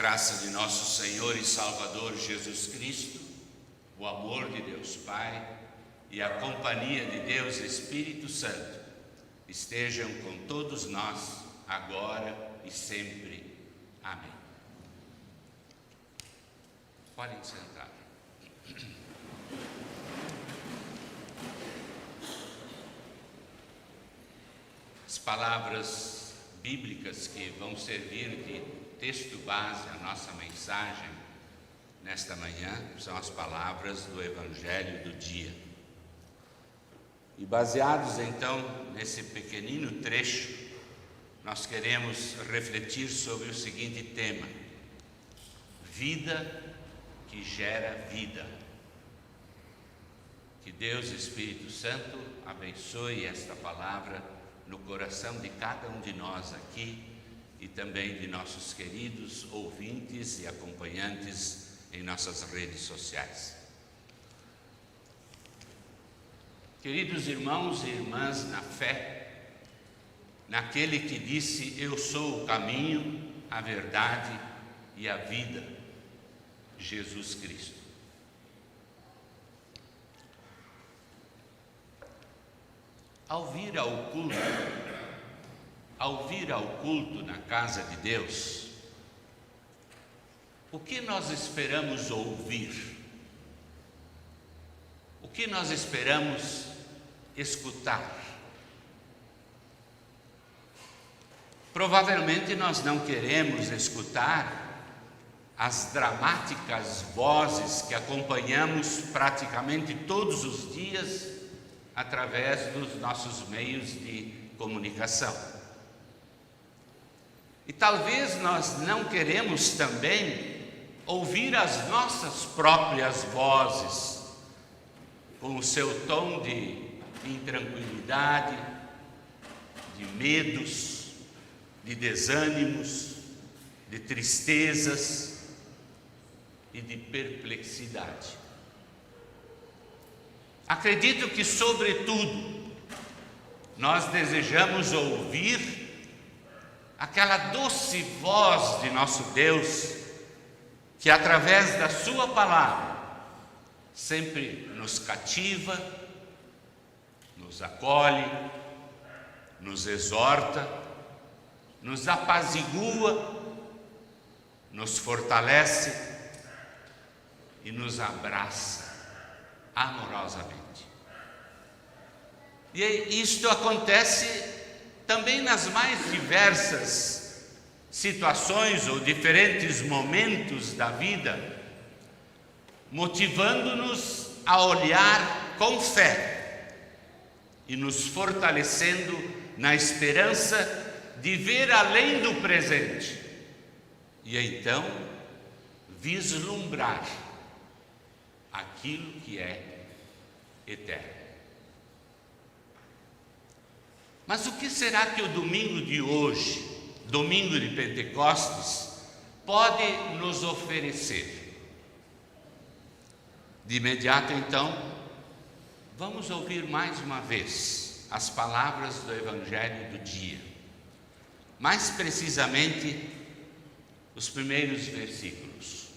graça de nosso Senhor e Salvador Jesus Cristo, o amor de Deus Pai e a companhia de Deus Espírito Santo estejam com todos nós, agora e sempre. Amém. Podem sentar. As palavras bíblicas que vão servir de texto base à nossa mensagem nesta manhã são as palavras do Evangelho do dia. E baseados então nesse pequenino trecho, nós queremos refletir sobre o seguinte tema: vida que gera vida. Que Deus Espírito Santo abençoe esta palavra no coração de cada um de nós aqui e também de nossos queridos ouvintes e acompanhantes em nossas redes sociais. Queridos irmãos e irmãs na fé, naquele que disse: eu sou o caminho, a verdade e a vida, Jesus Cristo. Ao vir ao culto na casa de Deus, o que nós esperamos ouvir? O que nós esperamos escutar? Provavelmente nós não queremos escutar as dramáticas vozes que acompanhamos praticamente todos os dias através dos nossos meios de comunicação. E talvez nós não queremos também ouvir as nossas próprias vozes, com o seu tom de intranquilidade, de medos, de desânimos, de tristezas e de perplexidade. Acredito que, sobretudo, nós desejamos ouvir aquela doce voz de nosso Deus, que através da sua palavra sempre nos cativa, nos acolhe, nos exorta, nos apazigua, nos fortalece e nos abraça amorosamente. E isto acontece também nas mais diversas situações ou diferentes momentos da vida, motivando-nos a olhar com fé e nos fortalecendo na esperança de ver além do presente e então vislumbrar aquilo que é eterno. Mas o que será que o domingo de hoje, domingo de Pentecostes, pode nos oferecer? De imediato, então, vamos ouvir mais uma vez as palavras do Evangelho do dia. Mais precisamente, os primeiros versículos.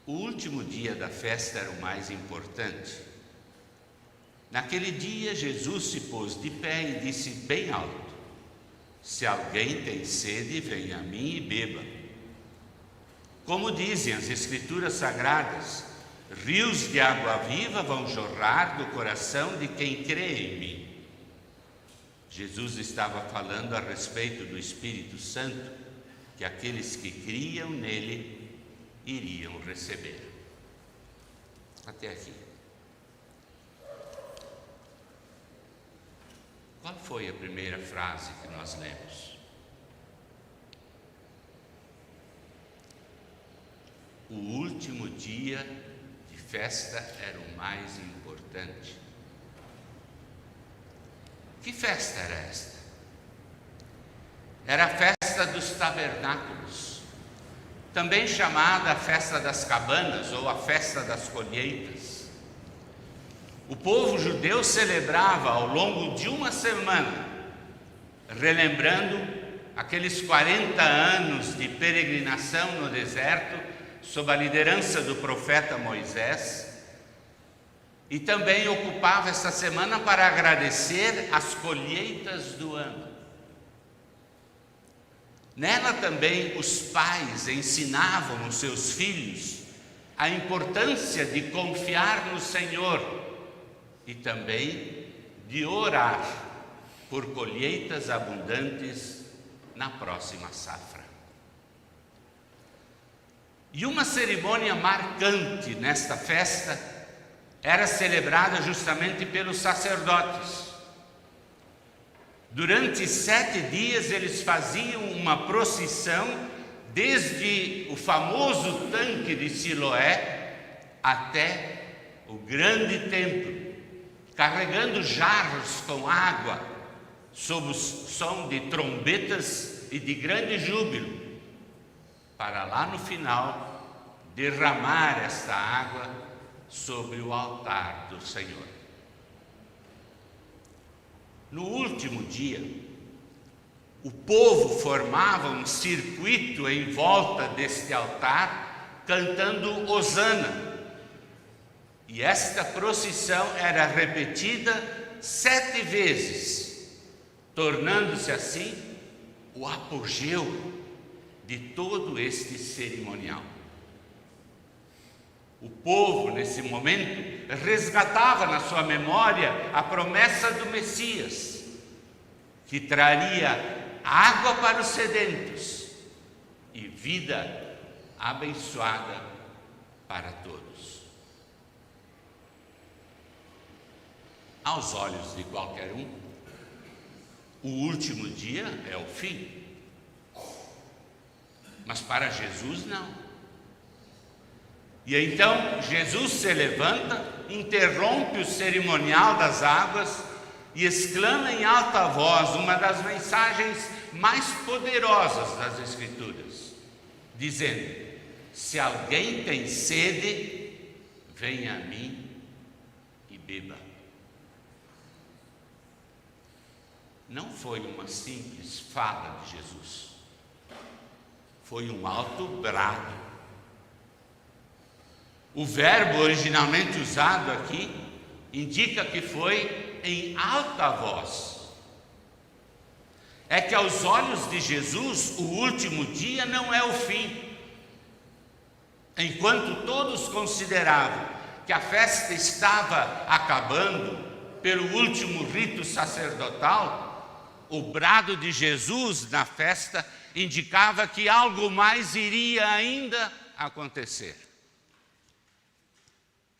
O último dia da festa era o mais importante. Naquele dia, Jesus se pôs de pé e disse bem alto: se alguém tem sede, venha a mim e beba. Como dizem as Escrituras Sagradas, rios de água viva vão jorrar do coração de quem crê em mim. Jesus estava falando a respeito do Espírito Santo, que aqueles que criam nele iriam receber. Até aqui. Qual foi a primeira frase que nós lemos? O último dia de festa era o mais importante. Que festa era esta? Era a festa dos tabernáculos, também chamada a festa das cabanas ou a festa das colheitas. O povo judeu celebrava ao longo de uma semana, relembrando aqueles 40 anos de peregrinação no deserto, sob a liderança do profeta Moisés, e também ocupava esta semana para agradecer as colheitas do ano. Nela também os pais ensinavam os seus filhos a importância de confiar no Senhor e também de orar por colheitas abundantes na próxima safra. E uma cerimônia marcante nesta festa era celebrada justamente pelos sacerdotes. Durante 7 dias eles faziam uma procissão desde o famoso tanque de Siloé até o grande templo, carregando jarros com água, sob o som de trombetas e de grande júbilo, para lá no final derramar esta água sobre o altar do Senhor. No último dia, o povo formava um circuito em volta deste altar, cantando hosana. E esta procissão era repetida 7 vezes, tornando-se assim o apogeu de todo este cerimonial. O povo, nesse momento, resgatava na sua memória a promessa do Messias, que traria água para os sedentos e vida abençoada para todos. Aos olhos de qualquer um, o último dia é o fim. Mas para Jesus, não. E então Jesus se levanta, interrompe o cerimonial das águas e exclama em alta voz uma das mensagens mais poderosas das Escrituras, dizendo: se alguém tem sede, venha a mim e beba. Não foi uma simples fala de Jesus, foi um alto brado. O verbo originalmente usado aqui indica que foi em alta voz. É que aos olhos de Jesus, o último dia não é o fim. Enquanto todos consideravam que a festa estava acabando pelo último rito sacerdotal, o brado de Jesus na festa indicava que algo mais iria ainda acontecer.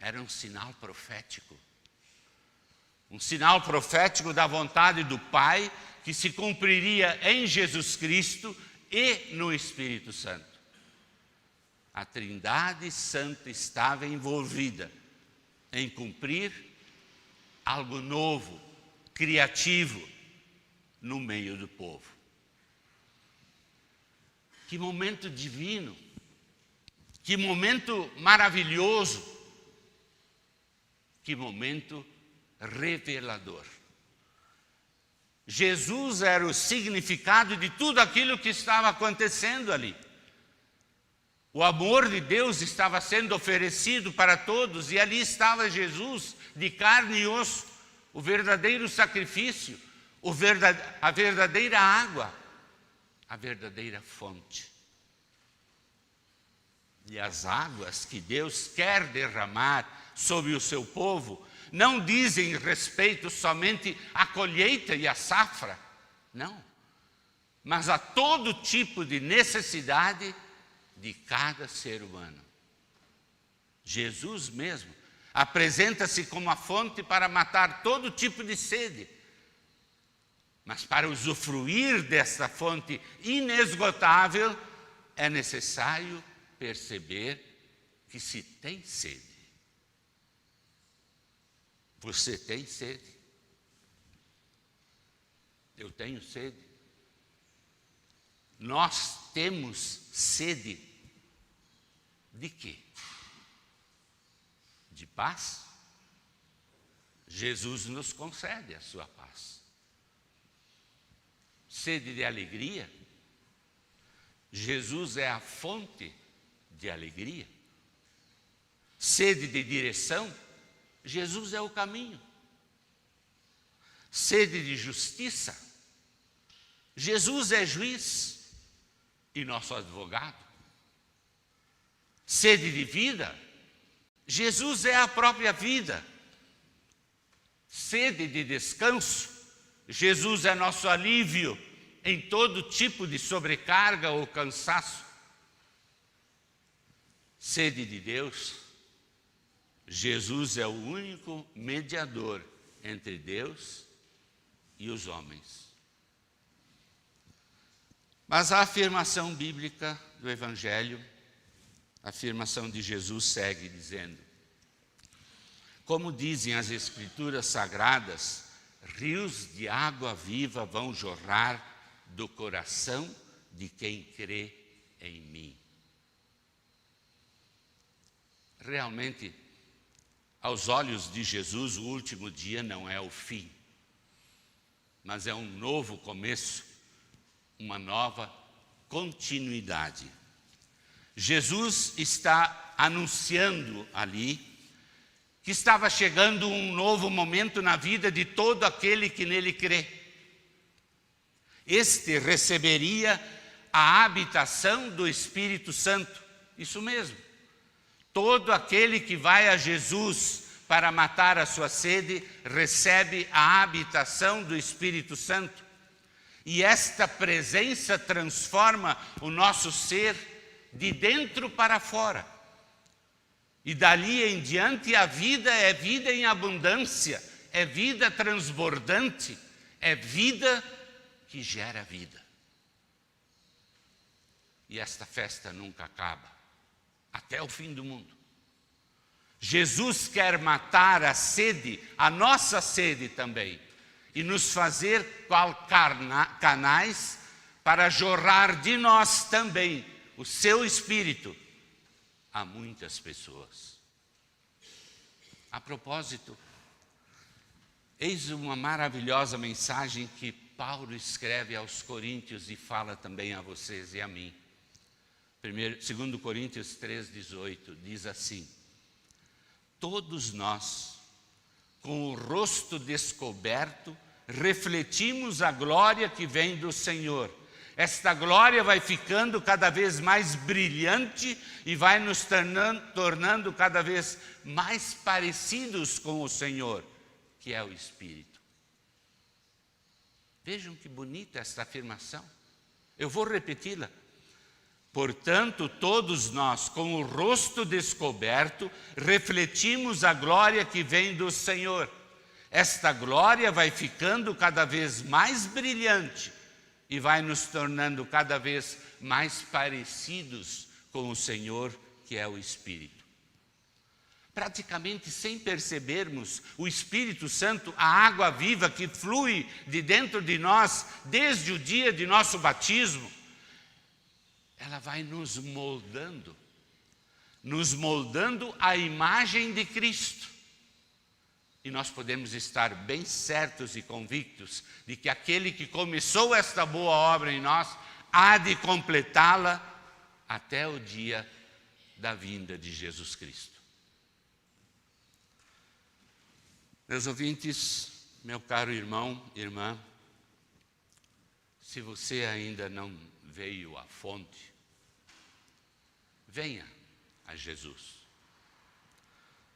Era um sinal profético. Um sinal profético da vontade do Pai que se cumpriria em Jesus Cristo e no Espírito Santo. A Trindade Santa estava envolvida em cumprir algo novo, criativo, no meio do povo. Que momento divino, que momento maravilhoso, que momento revelador. Jesus era o significado de tudo aquilo que estava acontecendo ali. O amor de Deus estava sendo oferecido para todos e ali estava Jesus, de carne e osso, o verdadeiro sacrifício, a verdadeira água, a verdadeira fonte. E as águas que Deus quer derramar sobre o seu povo não dizem respeito somente à colheita e à safra, não, mas a todo tipo de necessidade de cada ser humano. Jesus mesmo apresenta-se como a fonte para matar todo tipo de sede, mas para usufruir dessa fonte inesgotável é necessário perceber que se tem sede. Você tem sede? Eu tenho sede. Nós temos sede de quê? De paz? Jesus nos concede a sua paz. Sede de alegria? Jesus é a fonte de alegria. Sede de direção, Jesus é o caminho. Sede de justiça, Jesus é juiz e nosso advogado. Sede de vida, Jesus é a própria vida. Sede de descanso, Jesus é nosso alívio em todo tipo de sobrecarga ou cansaço. Sede de Deus, Jesus é o único mediador entre Deus e os homens. Mas a afirmação bíblica do Evangelho, a afirmação de Jesus segue dizendo: como dizem as Escrituras Sagradas, rios de água viva vão jorrar do coração de quem crê em mim. Realmente, aos olhos de Jesus, o último dia não é o fim, mas é um novo começo, uma nova continuidade. Jesus está anunciando ali que estava chegando um novo momento na vida de todo aquele que nele crê. Este receberia a habitação do Espírito Santo, isso mesmo. Todo aquele que vai a Jesus para matar a sua sede, recebe a habitação do Espírito Santo. E esta presença transforma o nosso ser de dentro para fora. E dali em diante a vida é vida em abundância, é vida transbordante, é vida que gera vida. E esta festa nunca acaba, até o fim do mundo. Jesus quer matar a sede, a nossa sede também, e nos fazer qual canais para jorrar de nós também o seu Espírito a muitas pessoas. A propósito, eis uma maravilhosa mensagem que Paulo escreve aos Coríntios e fala também a vocês e a mim. 2 Coríntios 3,18 diz assim: todos nós, com o rosto descoberto, refletimos a glória que vem do Senhor. Esta glória vai ficando cada vez mais brilhante e vai nos tornando cada vez mais parecidos com o Senhor, que é o Espírito. Vejam que bonita esta afirmação. Eu vou repeti-la. Portanto, todos nós, com o rosto descoberto, refletimos a glória que vem do Senhor. Esta glória vai ficando cada vez mais brilhante e vai nos tornando cada vez mais parecidos com o Senhor, que é o Espírito. Praticamente sem percebermos, o Espírito Santo, a água viva que flui de dentro de nós desde o dia de nosso batismo, ela vai nos moldando à imagem de Cristo. E nós podemos estar bem certos e convictos de que aquele que começou esta boa obra em nós há de completá-la até o dia da vinda de Jesus Cristo. Meus ouvintes, meu caro irmão, irmã, se você ainda não veio à fonte, venha a Jesus.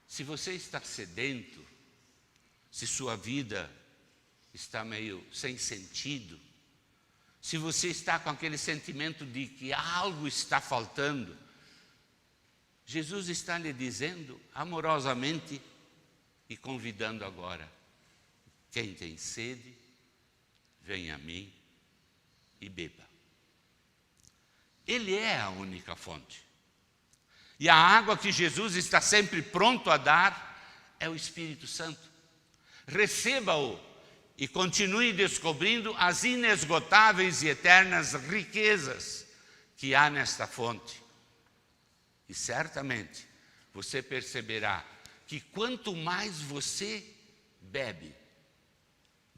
Se você está sedento, se sua vida está meio sem sentido, se você está com aquele sentimento de que algo está faltando, Jesus está lhe dizendo amorosamente e convidando agora: quem tem sede, venha a mim e beba. Ele é a única fonte. E a água que Jesus está sempre pronto a dar é o Espírito Santo. Receba-o e continue descobrindo as inesgotáveis e eternas riquezas que há nesta fonte. E certamente você perceberá que quanto mais você bebe,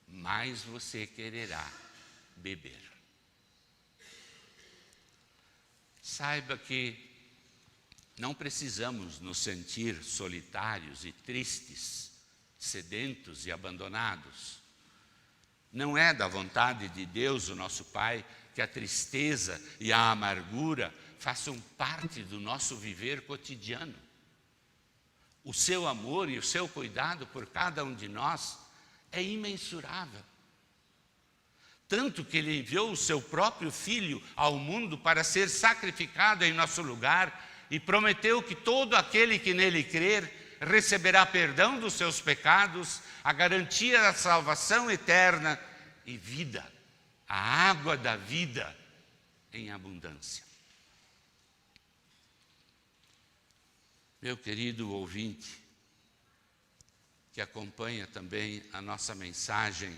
mais você quererá beber. saiba que não precisamos nos sentir solitários e tristes, sedentos e abandonados. Não é da vontade de Deus, o nosso Pai, que a tristeza e a amargura façam parte do nosso viver cotidiano. O seu amor e o seu cuidado por cada um de nós é imensurável. Tanto que Ele enviou o seu próprio Filho ao mundo para ser sacrificado em nosso lugar e prometeu que todo aquele que nele crer receberá perdão dos seus pecados, a garantia da salvação eterna e vida, a água da vida em abundância. Meu querido ouvinte, que acompanha também a nossa mensagem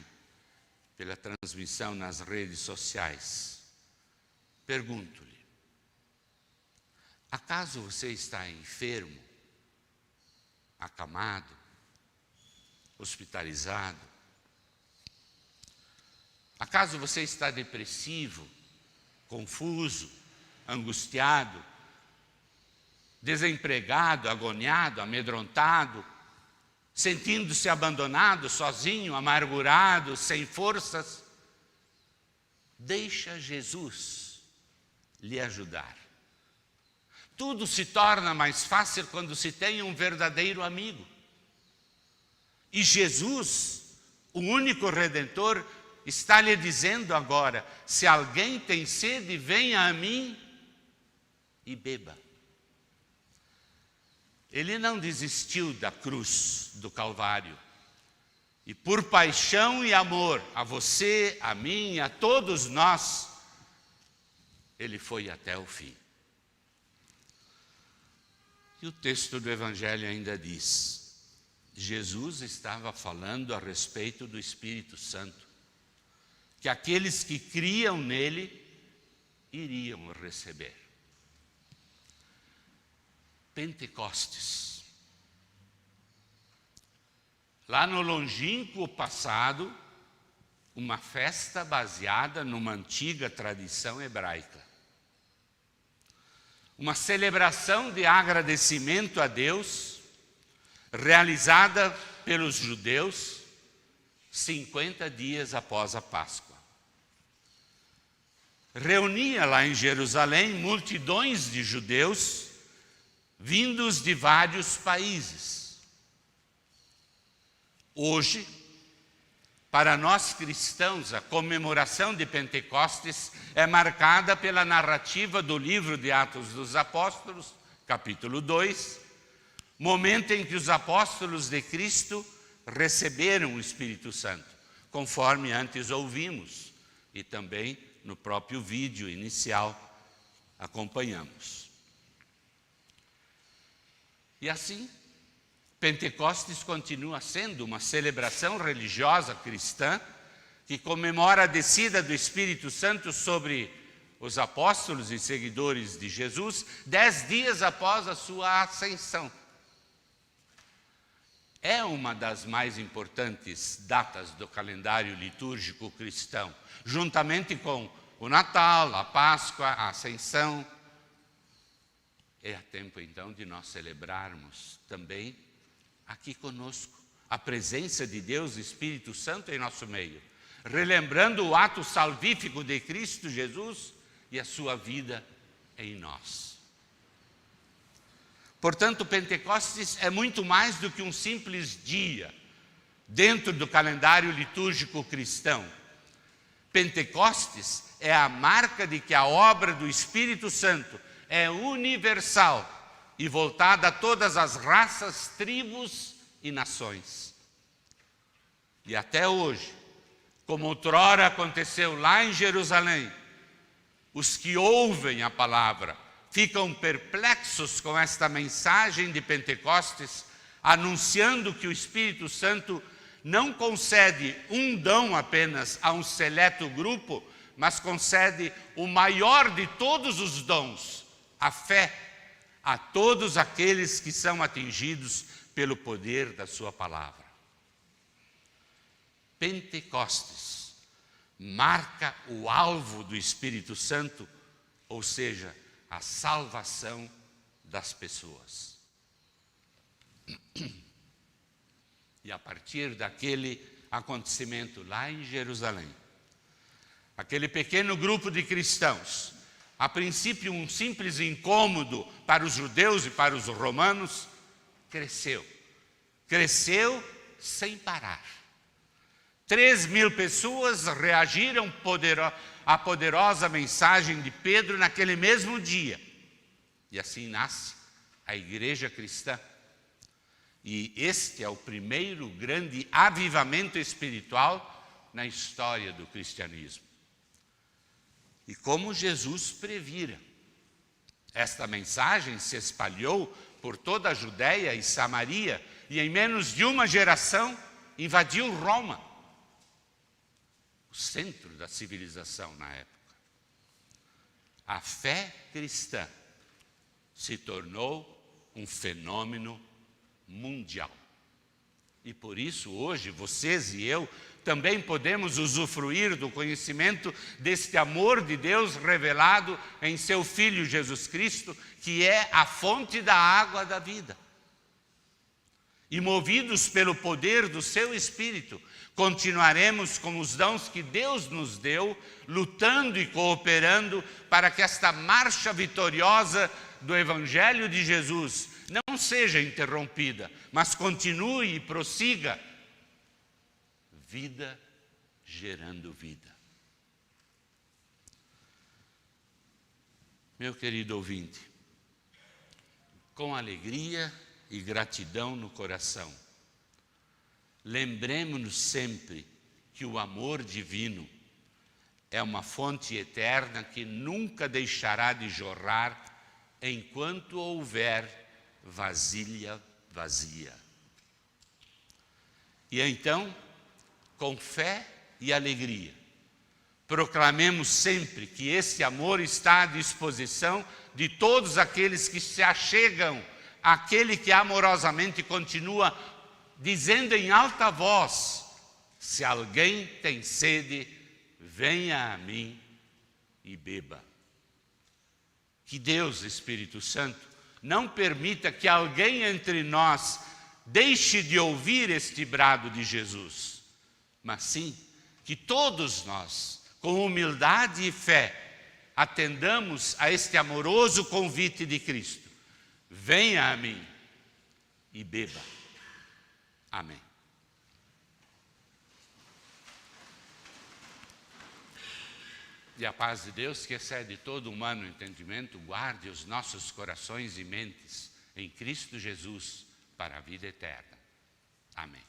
pela transmissão nas redes sociais, pergunto-lhe: acaso você está enfermo, acamado, hospitalizado? Acaso você está depressivo, confuso, angustiado, desempregado, agoniado, amedrontado, sentindo-se abandonado, sozinho, amargurado, sem forças? Deixa Jesus lhe ajudar. Tudo se torna mais fácil quando se tem um verdadeiro amigo. E Jesus, o único Redentor, está lhe dizendo agora: se alguém tem sede, venha a mim e beba. Ele não desistiu da cruz do Calvário. E por paixão e amor a você, a mim e a todos nós, Ele foi até o fim. E o texto do Evangelho ainda diz: Jesus estava falando a respeito do Espírito Santo, que aqueles que criam nele iriam receber. Pentecostes. Lá no longínquo passado, uma festa baseada numa antiga tradição hebraica. Uma celebração de agradecimento a Deus, realizada pelos judeus 50 dias após a Páscoa. Reunia lá em Jerusalém multidões de judeus vindos de vários países. Hoje, para nós cristãos, a comemoração de Pentecostes é marcada pela narrativa do livro de Atos dos Apóstolos, capítulo 2, momento em que os apóstolos de Cristo receberam o Espírito Santo, conforme antes ouvimos, e também no próprio vídeo inicial acompanhamos. E assim, Pentecostes continua sendo uma celebração religiosa cristã que comemora a descida do Espírito Santo sobre os apóstolos e seguidores de Jesus 10 dias após a sua ascensão. É uma das mais importantes datas do calendário litúrgico cristão, juntamente com o Natal, a Páscoa, a Ascensão. É tempo então de nós celebrarmos também aqui conosco a presença de Deus, Espírito Santo em nosso meio, relembrando o ato salvífico de Cristo Jesus e a sua vida em nós. Portanto, Pentecostes é muito mais do que um simples dia dentro do calendário litúrgico cristão. Pentecostes é a marca de que a obra do Espírito Santo é universal e voltada a todas as raças, tribos e nações. E até hoje, como outrora aconteceu lá em Jerusalém, os que ouvem a palavra ficam perplexos com esta mensagem de Pentecostes, anunciando que o Espírito Santo não concede um dom apenas a um seleto grupo, mas concede o maior de todos os dons, a fé, a todos aqueles que são atingidos pelo poder da sua palavra. Pentecostes marca o alvo do Espírito Santo, ou seja, a salvação das pessoas. E a partir daquele acontecimento lá em Jerusalém, aquele pequeno grupo de cristãos, a princípio um simples incômodo para os judeus e para os romanos, cresceu sem parar. 3.000 pessoas reagiram à poderosa mensagem de Pedro naquele mesmo dia. E assim nasce a igreja cristã. E este é o primeiro grande avivamento espiritual na história do cristianismo. E como Jesus previra, esta mensagem se espalhou por toda a Judéia e Samaria e em menos de uma geração invadiu Roma, o centro da civilização na época. A fé cristã se tornou um fenômeno mundial. E por isso hoje vocês e eu também podemos usufruir do conhecimento deste amor de Deus revelado em seu Filho Jesus Cristo, que é a fonte da água da vida. E movidos pelo poder do seu Espírito, continuaremos com os dons que Deus nos deu, lutando e cooperando para que esta marcha vitoriosa do Evangelho de Jesus não seja interrompida, mas continue e prossiga. Vida gerando vida. Meu querido ouvinte, com alegria e gratidão no coração, lembremos-nos sempre que o amor divino é uma fonte eterna que nunca deixará de jorrar enquanto houver vasilha vazia. E então, com fé e alegria, proclamemos sempre que esse amor está à disposição de todos aqueles que se achegam àquele que amorosamente continua dizendo em alta voz: se alguém tem sede, venha a mim e beba. Que Deus, Espírito Santo, não permita que alguém entre nós deixe de ouvir este brado de Jesus, mas sim que todos nós, com humildade e fé, atendamos a este amoroso convite de Cristo: venha a mim e beba. Amém. E a paz de Deus, que excede todo humano entendimento, guarde os nossos corações e mentes em Cristo Jesus para a vida eterna. Amém.